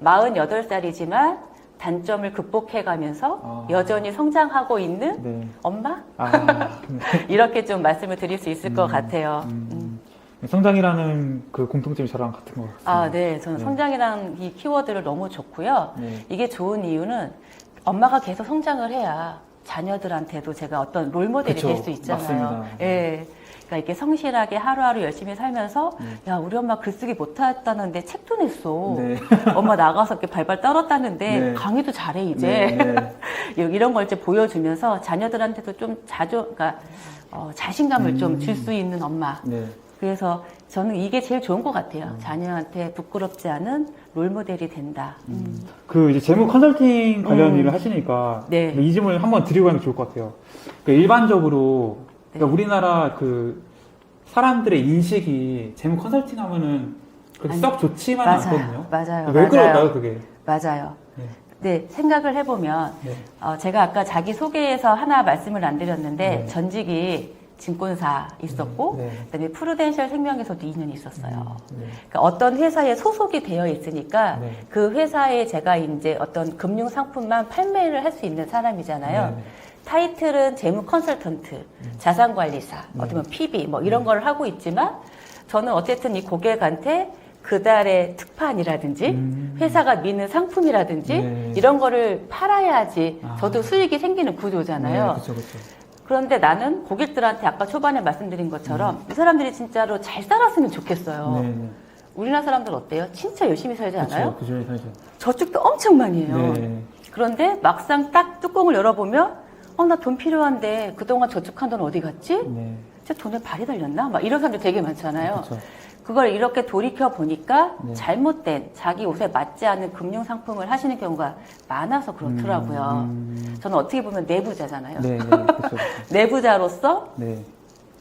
48살이지만 단점을 극복해가면서 여전히 성장하고 있는 네. 엄마? 네. 이렇게 좀 말씀을 드릴 수 있을 것 같아요. 성장이라는 그 공통점이 저랑 같은 것 같습니다. 아, 네. 저는 성장이라는 이 키워드를 너무 좋고요. 네. 이게 좋은 이유는 엄마가 계속 성장을 해야 자녀들한테도 제가 어떤 롤모델이 그쵸, 될 수 있잖아요. 맞습니다. 예. 그러니까 이렇게 성실하게 하루하루 열심히 살면서 야, 우리 엄마 글쓰기 못했다는데 책도 냈어. 네. 엄마 나가서 이렇게 발발 떨었다는데 네. 강의도 잘해 이제. 네, 네. 이런 걸 이제 보여주면서 자녀들한테도 좀 그러니까 자신감을 좀 줄 수 있는 엄마. 네. 그래서 저는 이게 제일 좋은 것 같아요. 자녀한테 부끄럽지 않은 롤모델이 된다. 그 이제 재무 컨설팅 관련 일을 하시니까 네. 이 질문을 한번 드리고 가면 좋을 것 같아요. 그러니까 일반적으로 그러니까 네. 우리나라 그 사람들의 인식이 재무 컨설팅 하면은 그렇게 썩 좋지만은 않거든요. 맞아요. 왜 그럴까요, 그게? 맞아요. 네. 네, 생각을 해보면 네. 제가 아까 자기 소개에서 하나 말씀을 안 드렸는데 네. 전직이 증권사 있었고 네. 그다음에 프루덴셜 생명에서도 2년 있었어요. 네. 그러니까 어떤 회사에 소속이 되어 있으니까 네. 그 회사에 제가 이제 어떤 금융 상품만 판매를 할 수 있는 사람이잖아요. 네. 타이틀은 재무 컨설턴트, 자산관리사, 어떻게 보면 PB 뭐 이런 걸 하고 있지만 저는 어쨌든 이 고객한테 그달의 특판이라든지 회사가 미는 상품이라든지 네. 이런 거를 팔아야지 아. 저도 수익이 생기는 구조잖아요. 네, 그렇죠, 그렇죠. 그런데 나는 고객들한테 아까 초반에 말씀드린 것처럼 이 사람들이 진짜로 잘 살았으면 좋겠어요. 네, 네. 우리나라 사람들 어때요? 진짜 열심히 살지 않아요? 그렇죠, 그죠, 그죠. 저축도 엄청 많이 해요. 네. 그런데 막상 딱 뚜껑을 열어보면 나 돈 필요한데 그동안 저축한 돈 어디 갔지? 네. 진짜 돈에 발이 달렸나? 막 이런 사람들 되게 많잖아요. 그렇죠. 그걸 이렇게 돌이켜 보니까 네. 잘못된 자기 옷에 맞지 않는 금융 상품을 하시는 경우가 많아서 그렇더라고요. 저는 어떻게 보면 내부자잖아요. 네, 네, 그렇죠, 그렇죠. 내부자로서 네.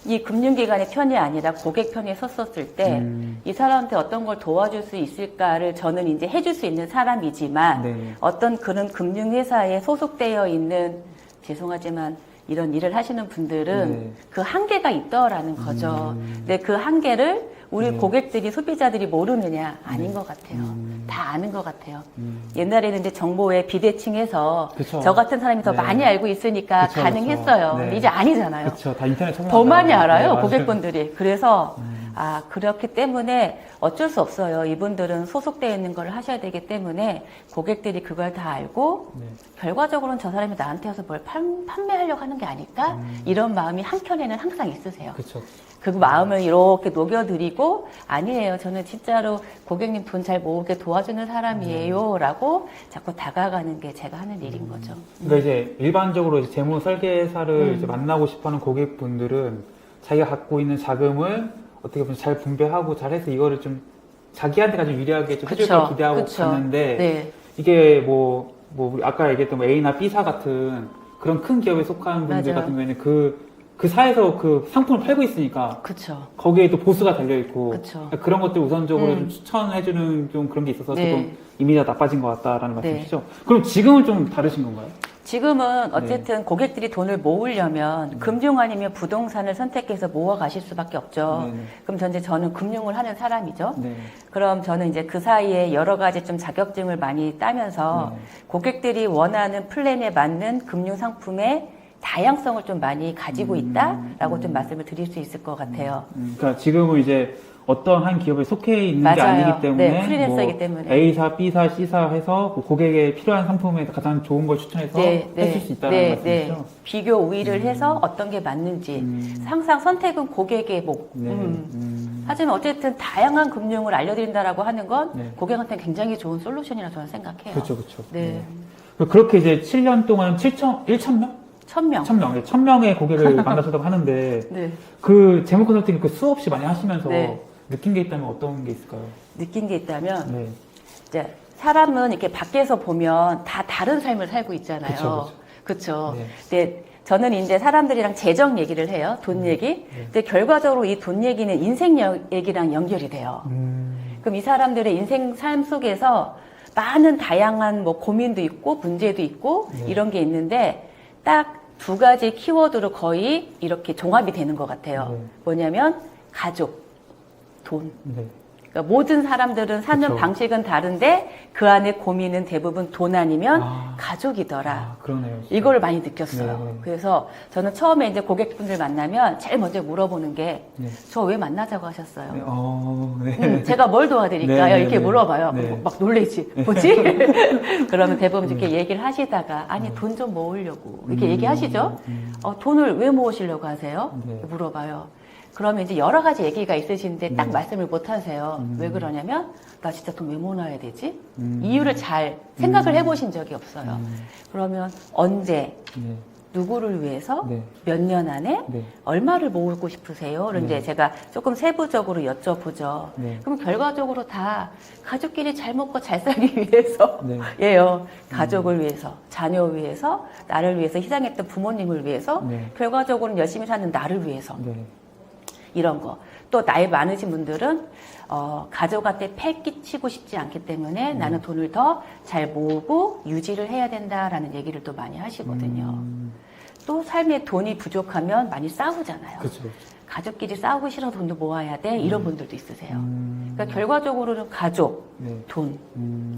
이 금융기관의 편이 아니라 고객 편에 섰었을 때 이 사람한테 어떤 걸 도와줄 수 있을까를 저는 이제 해줄 수 있는 사람이지만 네. 어떤 그런 금융회사에 소속되어 있는 죄송하지만 이런 일을 하시는 분들은 네. 그 한계가 있더라는 거죠. 근데 그 한계를 우리 네. 고객들이 소비자들이 모르느냐 아닌 것 같아요. 다 아는 것 같아요. 옛날에는 이제 정보의 비대칭해서 그쵸. 저 같은 사람이 더 네. 많이 알고 있으니까 그쵸, 가능했어요. 그쵸. 네. 근데 이제 아니잖아요. 그렇죠. 다 인터넷 찾아서 더 많이 알아요, 네, 맞아요. 고객분들이. 그래서, 그렇기 때문에 어쩔 수 없어요. 이분들은 소속되어 있는 걸 하셔야 되기 때문에 고객들이 그걸 다 알고, 네. 결과적으로는 저 사람이 나한테 와서 뭘 판매하려고 하는 게 아닐까? 이런 마음이 한켠에는 항상 있으세요. 그렇죠. 그 마음을 이렇게 녹여드리고, 아니에요. 저는 진짜로 고객님 돈 잘 모으게 도와주는 사람이에요. 라고 자꾸 다가가는 게 제가 하는 일인 거죠. 그러니까 이제 일반적으로 이제 재무 설계사를 이제 만나고 싶어하는 고객분들은 자기가 갖고 있는 자금을 어떻게 보면 잘 분배하고 잘해서 이거를 좀 자기한테 좀 유리하게 좀 해줄 걸 기대하고 갔는데 네. 이게 뭐 우리 아까 얘기했던 뭐 A나 B사 같은 그런 큰 기업에 속하는 분들 맞아요. 같은 경우에는 그 사에서 그 상품을 팔고 있으니까 그쵸. 거기에 또 보수가 달려있고 그쵸. 그런 것들 우선적으로 좀 추천해주는 좀 그런 게 있어서 네. 조금 이미지가 나빠진 것 같다라는 네. 말씀이시죠? 그럼 지금은 좀 다르신 건가요? 지금은 어쨌든 고객들이 돈을 모으려면 금융 아니면 부동산을 선택해서 모아 가실 수밖에 없죠. 네네. 그럼 저는 금융을 하는 사람이죠. 네. 그럼 저는 이제 그 사이에 여러 가지 좀 자격증을 많이 따면서 고객들이 원하는 플랜에 맞는 금융 상품의 다양성을 좀 많이 가지고 있다라고 좀 말씀을 드릴 수 있을 것 같아요. 그러니까 지금은 이제 어떤 한 기업에 속해 있는 게 맞아요. 아니기 때문에 네, 프리랜서이기 때문에. A사, B사, C사 해서 뭐 고객에 필요한 상품에 가장 좋은 걸 추천해서 해줄 수 있다는 말씀이시죠? 비교 우위를 해서 어떤 게 맞는지 항상 선택은 고객의 목. 네. 하지만 어쨌든 다양한 금융을 알려드린다라고 하는 건 네. 고객한테 굉장히 좋은 솔루션이라 저는 생각해요. 그렇죠, 그렇죠. 네. 그렇게 이제 7년 동안 1,000명? 1000명. 1000명의 고객을 만나셨다고 하는데 네. 그 재무 컨설팅 그 수없이 많이 하시면서 네. 느낀 게 있다면 어떤 게 있을까요? 느낀 게 있다면 네. 이제 사람은 이렇게 밖에서 보면 다 다른 삶을 살고 있잖아요. 그렇죠. 네. 근데 저는 이제 사람들이랑 재정 얘기를 해요. 돈 얘기. 근데 결과적으로 이 돈 얘기는 인생 얘기랑 연결이 돼요. 그럼 이 사람들의 인생 삶 속에서 많은 다양한 뭐 고민도 있고 문제도 있고 이런 게 있는데 딱 두 가지 키워드로 거의 이렇게 종합이 되는 것 같아요. 네. 뭐냐면 가족, 돈. 네. 그러니까 모든 사람들은 사는 그쵸. 방식은 다른데 그 안에 고민은 대부분 돈 아니면 아. 가족이더라. 아, 그러네요. 진짜. 이걸 많이 느꼈어요. 네. 그래서 저는 처음에 이제 고객분들 만나면 제일 먼저 물어보는 게 네. 저 왜 만나자고 하셨어요? 네. 네. 제가 뭘 도와드릴까요? 네, 네, 이렇게 네. 물어봐요. 네. 막 놀래지. 뭐지? 그러면 대부분 이렇게 얘기를 하시다가 아니 돈 좀 모으려고 이렇게 얘기하시죠. 돈을 왜 모으시려고 하세요? 네. 물어봐요. 그러면 이제 여러 가지 얘기가 있으신데 딱 말씀을 못 하세요. 왜 그러냐면 나 진짜 돈 왜 모아야 되지? 이유를 잘 생각을 해보신 적이 없어요. 그러면 언제 네. 누구를 위해서 네. 몇 년 안에 네. 얼마를 모으고 싶으세요? 네. 이제 제가 조금 세부적으로 여쭤보죠. 네. 그럼 결과적으로 다 가족끼리 잘 먹고 잘 살기 위해서 네. 예요. 가족을 위해서, 자녀 위해서, 나를 위해서 희생했던 부모님을 위해서, 네. 결과적으로는 열심히 사는 나를 위해서 네. 이런 거. 또 나이 많으신 분들은 가족한테 폐 끼치고 싶지 않기 때문에 나는 돈을 더 잘 모으고 유지를 해야 된다라는 얘기를 또 많이 하시거든요. 또 삶에 돈이 부족하면 많이 싸우잖아요. 그렇죠. 가족끼리 싸우기 싫어 돈도 모아야 돼 이런 분들도 있으세요. 그러니까 결과적으로는 가족, 네. 돈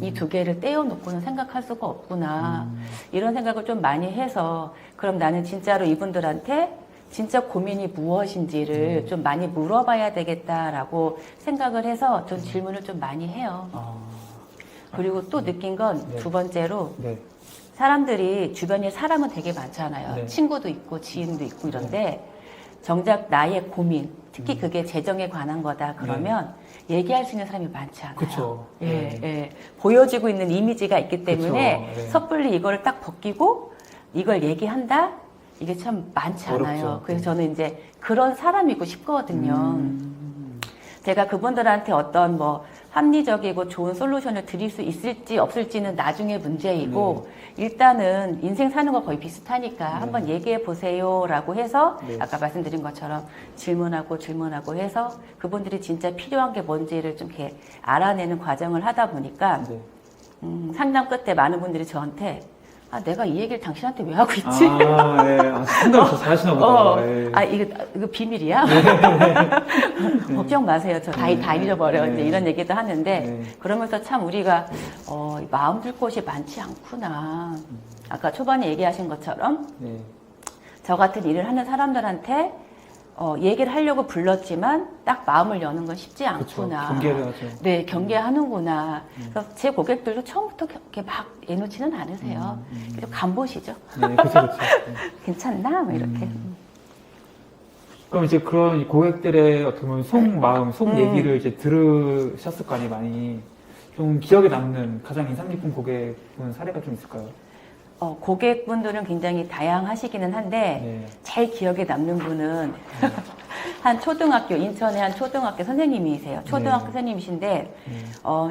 이 두 개를 떼어놓고는 생각할 수가 없구나 이런 생각을 좀 많이 해서 그럼 나는 진짜로 이분들한테 진짜 고민이 무엇인지를 좀 많이 물어봐야 되겠다라고 생각을 해서 전 질문을 좀 많이 해요. 아. 그리고 또 느낀 건 네. 두 번째로 네. 사람들이 주변에 사람은 되게 많잖아요. 네. 친구도 있고 지인도 있고 이런데 정작 나의 고민, 특히 그게 재정에 관한 거다 그러면 얘기할 수 있는 사람이 많지 않아요. 그쵸. 예, 네. 예. 보여지고 있는 이미지가 있기 때문에 그쵸. 네. 섣불리 이거를 딱 벗기고 이걸 얘기한다? 이게 참 많지 않아요. 어렵죠. 그래서 저는 이제 그런 사람이고 싶거든요. 제가 그분들한테 어떤 뭐 합리적이고 좋은 솔루션을 드릴 수 있을지 없을지는 나중에 문제이고 일단은 인생 사는 거 거의 비슷하니까 한번 얘기해 보세요라고 해서 네. 아까 말씀드린 것처럼 질문하고 해서 그분들이 진짜 필요한 게 뭔지를 좀 이렇게 알아내는 과정을 하다 보니까 네. 상담 끝에 많은 분들이 저한테 아, 내가 이 얘기를 당신한테 왜 하고 있지? 아, 네. 아, 상담을 더 잘하시나 보다. 네. 아, 이거 비밀이야? 걱정 마세요. 저 다 잃어버려. 네. 이제 이런 얘기도 하는데, 네. 그러면서 참 우리가, 마음 둘 곳이 많지 않구나. 아까 초반에 얘기하신 것처럼, 네. 저 같은 일을 하는 사람들한테, 얘기를 하려고 불렀지만, 딱 마음을 여는 건 쉽지 그쵸. 않구나. 경계를 하죠. 네, 경계하는구나. 그래서 제 고객들도 처음부터 이렇게 막 내놓지는 않으세요. 그래서 간보시죠. 네, 그쵸. 괜찮나? 뭐 이렇게. 그럼 이제 그런 고객들의 어떻게 보면 속마음, 속 얘기를 이제 들으셨을 거 아니에요, 많이. 좀 기억에 남는 가장 인상 깊은 고객분 사례가 좀 있을까요? 고객분들은 굉장히 다양하시기는 한데, 네. 제일 기억에 남는 분은 한 초등학교, 인천의 한 초등학교 선생님이세요. 초등학교 네. 선생님이신데,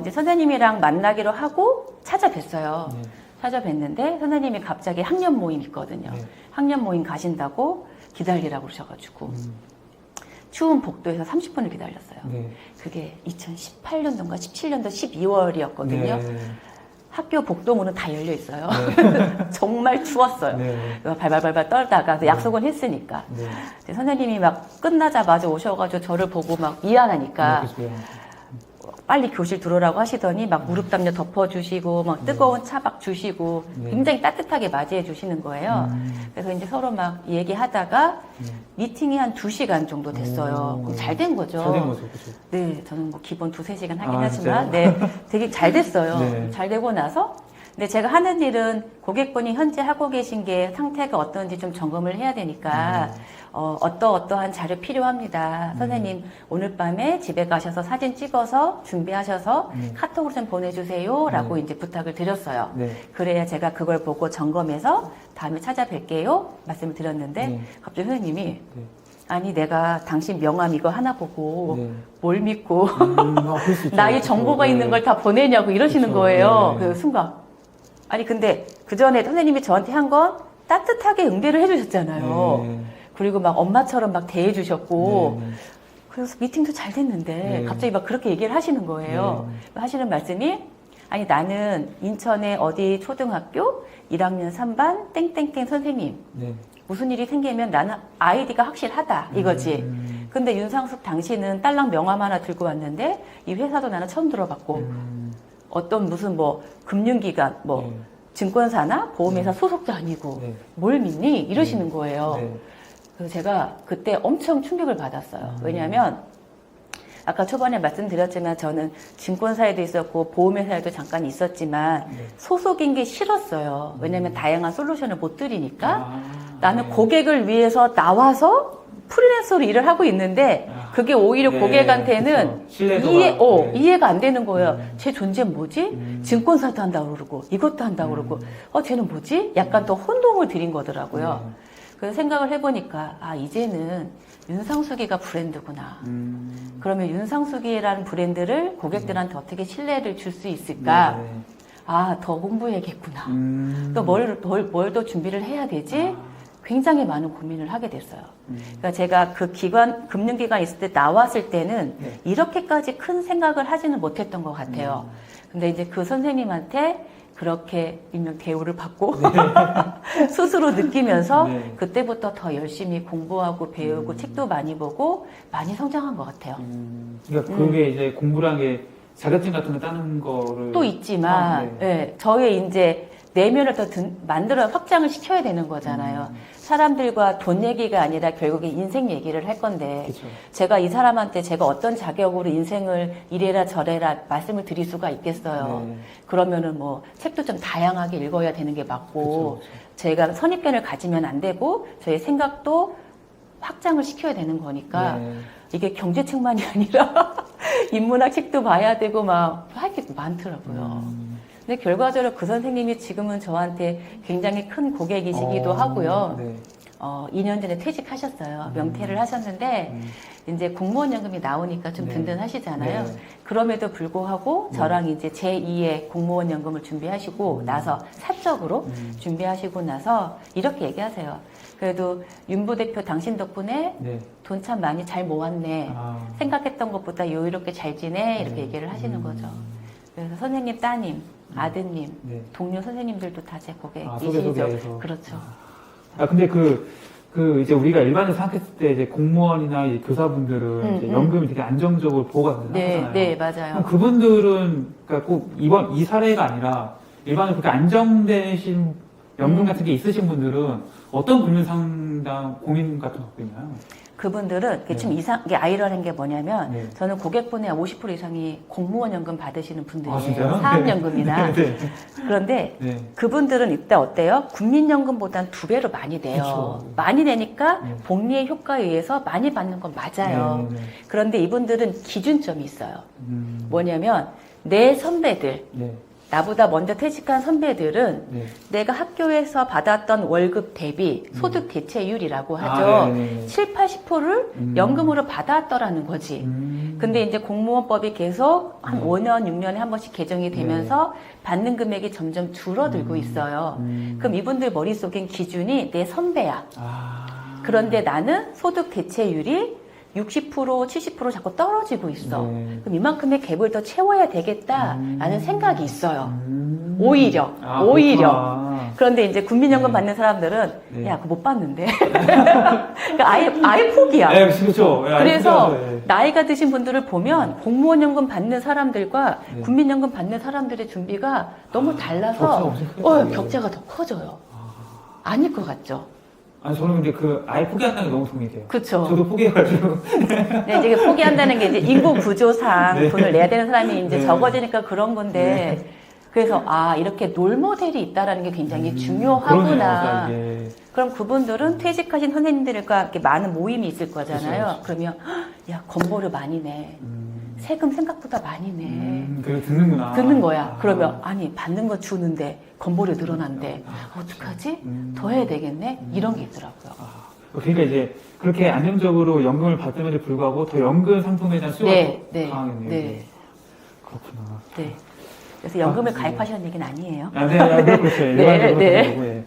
이제 선생님이랑 만나기로 하고 찾아뵀어요. 네. 찾아뵀는데, 선생님이 갑자기 학년 모임 있거든요. 네. 학년 모임 가신다고 기다리라고 그러셔가지고, 추운 복도에서 30분을 기다렸어요. 네. 그게 2018년도인가 17년도 12월이었거든요. 네. 학교 복도문은 다 열려 있어요. 정말 추웠어요. 네. 발발발발 떨다가 약속은 했으니까. 네. 근데 선생님이 막 끝나자마자 오셔가지고 저를 보고 막 미안하니까 네, 빨리 교실 들어오라고 하시더니 막 무릎 담요 덮어주시고 막 뜨거운 차 막 주시고 네. 굉장히 따뜻하게 맞이해 주시는 거예요. 그래서 이제 서로 막 얘기하다가 미팅이 한 2시간 정도 됐어요. 그럼 잘 된 거죠. 잘 된 거죠, 그죠. 네, 저는 뭐 기본 2-3시간 하긴 아, 하지만, 진짜요? 네, 되게 잘 됐어요. 네. 잘 되고 나서, 근데 제가 하는 일은 고객분이 현재 하고 계신 게 상태가 어떤지 좀 점검을 해야 되니까, 어떠한 자료 필요합니다. 선생님, 오늘 밤에 집에 가셔서 사진 찍어서 준비하셔서 카톡으로 좀 보내주세요. 라고 이제 부탁을 드렸어요. 네. 그래야 제가 그걸 보고 점검해서 다음에 찾아뵐게요. 말씀을 드렸는데, 네. 갑자기 선생님이, 네. 아니 내가 당신 명함 이거 하나 보고 네. 뭘 믿고 그럴 수 있죠. 나의 정보가 네. 있는 걸 다 보내냐고 이러시는 그쵸. 거예요. 네. 그 순간 아니 근데 그 전에 선생님이 저한테 한 건 따뜻하게 응대를 해주셨잖아요. 네. 그리고 막 엄마처럼 막 대해주셨고 네. 그래서 미팅도 잘 됐는데 네. 갑자기 막 그렇게 얘기를 하시는 거예요. 하시는 말씀이 아니 나는 인천의 어디 초등학교 1학년 3반 땡땡땡 선생님 네. 무슨 일이 생기면 나는 아이디가 확실하다 이거지. 근데 윤상숙 당신은 딸랑 명함 하나 들고 왔는데 이 회사도 나는 처음 들어봤고 어떤 무슨 뭐 금융기관 뭐 네. 증권사나 보험회사 네. 소속도 아니고 네. 뭘 믿니? 이러시는 거예요. 네. 그래서 제가 그때 엄청 충격을 받았어요. 왜냐하면 아까 초반에 말씀드렸지만 저는 증권사에도 있었고 보험회사에도 잠깐 있었지만 네. 소속인 게 싫었어요. 왜냐하면 다양한 솔루션을 못 드리니까 아, 나는 네. 고객을 위해서 나와서 프리랜서로 일을 하고 있는데 그게 오히려 네, 고객한테는 그쵸. 신뢰도가, 네. 이해가 안 되는 거예요. 제 존재 뭐지? 음. 증권사도 한다고 그러고 이것도 한다고 그러고 쟤는 뭐지? 약간 또 혼동을 드린 거더라고요. 그래서 생각을 해보니까 이제는 윤상숙이가 브랜드구나. 그러면 윤상숙이라는 브랜드를 고객들한테 어떻게 신뢰를 줄 수 있을까? 네. 더 공부해야겠구나. 또 뭘 더 준비를 해야 되지? 굉장히 많은 고민을 하게 됐어요. 그러니까 제가 그 금융기관 있을 때 나왔을 때는 네. 이렇게까지 큰 생각을 하지는 못했던 것 같아요. 근데 이제 그 선생님한테 그렇게 일명 대우를 받고 스스로 느끼면서 네. 그때부터 더 열심히 공부하고 배우고 책도 많이 보고 많이 성장한 것 같아요. 그러니까 그게 이제 공부란 게 자격증 같은 거 따는 거를 또 있지만, 예, 저의 이제 내면을 더 만들어 확장을 시켜야 되는 거잖아요. 사람들과 돈 얘기가 아니라 결국에 인생 얘기를 할 건데, 그쵸. 제가 이 사람한테 제가 어떤 자격으로 인생을 이래라 저래라 말씀을 드릴 수가 있겠어요. 네. 그러면은 뭐 책도 좀 다양하게 읽어야 되는 게 맞고, 그쵸. 제가 선입견을 가지면 안 되고, 저의 생각도 확장을 시켜야 되는 거니까, 네. 이게 경제책만이 아니라 인문학 책도 봐야 되고 막 할 게 많더라고요. 근데 결과적으로 그 선생님이 지금은 저한테 굉장히 큰 고객이시기도 하고요. 네. 2년 전에 퇴직하셨어요. 명퇴를 하셨는데 이제 공무원연금이 나오니까 좀 네. 든든하시잖아요. 네. 그럼에도 불구하고 저랑 이제 제2의 공무원연금을 준비하시고 나서 사적으로 준비하시고 나서 이렇게 얘기하세요. 그래도 윤 부대표 당신 덕분에 네. 돈 참 많이 잘 모았네. 생각했던 것보다 여유롭게 잘 지내. 이렇게 네. 얘기를 하시는 거죠. 그래서 선생님 따님, 아드님, 네. 동료 선생님들도 다 제 고객이시죠. 소개해서. 그렇죠. 근데 이제 우리가 일반적으로 생각했을 때 이제 공무원이나 이제 교사분들은 이제 연금이 되게 안정적으로 보호가 된다고 네, 하잖아요. 네, 맞아요. 그럼 그분들은 그러니까 꼭 이 사례가 아니라 일반적으로 그렇게 안정되신 연금 같은 게 있으신 분들은 어떤 고민 상담, 고민 같은 거 갖고 있나요? 그분들은 네. 지금 이게 아이러니한 게 뭐냐면 네. 저는 고객분의 50% 이상이 공무원 연금 받으시는 분들이에요. 진짜요? 사업연금이나. 네. 네. 그런데 네. 그분들은 이때 어때요? 국민연금보단 2배로 많이 돼요. 그쵸. 많이 내니까 네. 복리의 효과에 의해서 많이 받는 건 맞아요. 네, 네. 그런데 이분들은 기준점이 있어요. 음. 뭐냐면 내 선배들, 네. 나보다 먼저 퇴직한 선배들은 네. 내가 학교에서 받았던 월급 대비 소득 대체율이라고 하죠. 네네네. 7, 80%를 연금으로 받아왔더라는 거지. 근데 이제 공무원법이 계속 한 5년, 6년에 한 번씩 개정이 되면서 받는 금액이 점점 줄어들고 있어요. 그럼 이분들 머릿속엔 기준이 내 선배야. 그런데 나는 소득 대체율이 60%, 70% 자꾸 떨어지고 있어. 네. 그럼 이만큼의 갭을 더 채워야 되겠다라는 생각이 있어요. 오히려. 그렇구나. 그런데 이제 국민연금 네. 받는 사람들은 네. 야, 그거 못 받는데. 그러니까 아예 포기야. 네, 그렇죠. 네, 그래서 네. 나이가 드신 분들을 보면 공무원연금 받는 사람들과 네. 국민연금 받는 사람들의 준비가 너무 달라서 격차가 엄청 크겠다. 격차가 더 커져요. 아닐 것 같죠? 아니, 저는 근데 아예 포기한다는 게 너무 동의돼요. 그쵸. 저도 포기해가지고. 네, 이제 포기한다는 게 이제 인구 구조상 네. 돈을 내야 되는 사람이 이제 네. 적어지니까 그런 건데, 그래서 이렇게 롤모델이 있다라는 게 굉장히 중요하구나. 그러네요, 이게. 그럼 그분들은 퇴직하신 선생님들과 이렇게 많은 모임이 있을 거잖아요. 그러면 야, 건보료 많이 내. 세금 생각보다 많이 내. 그래 듣는구나. 듣는 거야. 그러면 아니 받는 거 주는데 건보료 늘어난대. 어떡하지? 더 해야 되겠네? 이런 게 있더라고요. 그러니까 이제 그렇게 안정적으로 연금을 받음에도 불구하고 더 연금 상품에 대한 수요가 더 강하겠네요. 네. 그렇구나. 네. 그래서 연금을 가입하시는 얘기는 아니에요. 네, 그렇죠. 네, 네. 네.